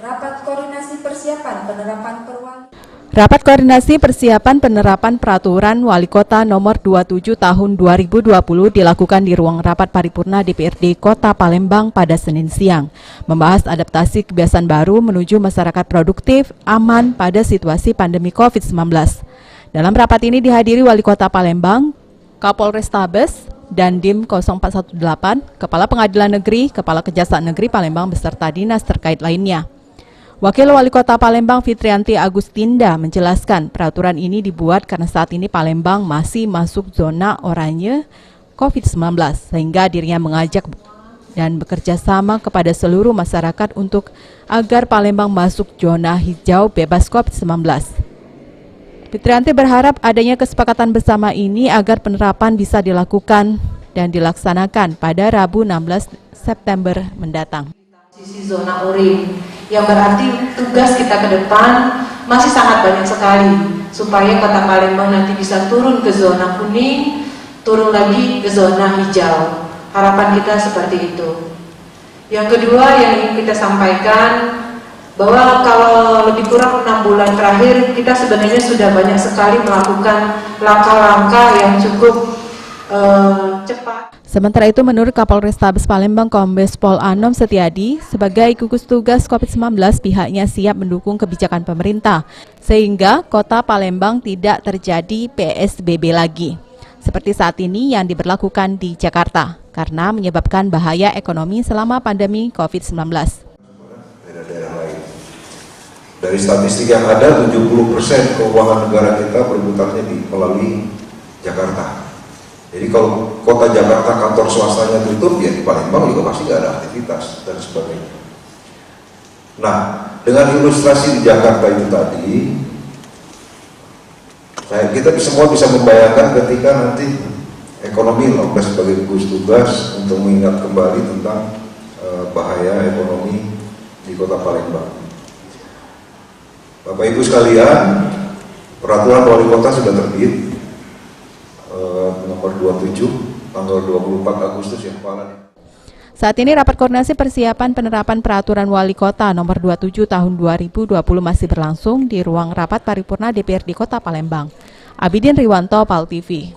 Rapat koordinasi persiapan penerapan perwali. Rapat koordinasi persiapan penerapan peraturan Wali Kota nomor 27 tahun 2020 dilakukan di ruang rapat paripurna DPRD Kota Palembang pada Senin siang, membahas adaptasi kebiasaan baru menuju masyarakat produktif, aman pada situasi pandemi COVID-19. Dalam rapat ini dihadiri Wali Kota Palembang, Kapolrestabes, Dandim 0418, Kepala Pengadilan Negeri, Kepala Kejaksaan Negeri Palembang beserta dinas terkait lainnya. Wakil Wali Kota Palembang Fitrianti Agustinda menjelaskan peraturan ini dibuat karena saat ini Palembang masih masuk zona oranye COVID-19 sehingga dirinya mengajak dan bekerja sama kepada seluruh masyarakat untuk agar Palembang masuk zona hijau bebas COVID-19. Fitrianti berharap adanya kesepakatan bersama ini agar penerapan bisa dilakukan dan dilaksanakan pada Rabu 16 September mendatang. Sisi zona oranye, yang berarti tugas kita ke depan masih sangat banyak sekali supaya Kota Palembang nanti bisa turun ke zona kuning, turun lagi ke zona hijau. Harapan kita seperti itu. Yang kedua yang ingin kita sampaikan bahwa kalau lebih kurang 6 bulan terakhir kita sebenarnya sudah banyak sekali melakukan langkah-langkah yang cukup cepat. Sementara itu, menurut Kapolrestabes Palembang Kombes Pol Anom Setiadi, sebagai gugus tugas COVID-19, pihaknya siap mendukung kebijakan pemerintah, sehingga Kota Palembang tidak terjadi PSBB lagi, seperti saat ini yang diberlakukan di Jakarta, karena menyebabkan bahaya ekonomi selama pandemi COVID-19. Daerah-daerah lain. Dari statistik yang ada, 70% keuangan negara kita berputarnya melalui Jakarta. Jadi kalau kota Jakarta kantor swastanya tutup, ya di Palembang juga pasti nggak ada aktivitas dan sebagainya. Nah, dengan ilustrasi di Jakarta itu tadi, kita semua bisa membayangkan ketika nanti ekonomi lompes sebagai gugus tugas untuk mengingat kembali tentang bahaya ekonomi di Kota Palembang. Bapak Ibu sekalian, peraturan wali kota sudah terbit. Nomor 27 tanggal 24 Agustus yang kepala. Saat ini rapat koordinasi persiapan penerapan peraturan Wali Kota nomor 27 tahun 2020 masih berlangsung di ruang rapat paripurna DPRD Kota Palembang. Abidin Riwanto, PAL TV.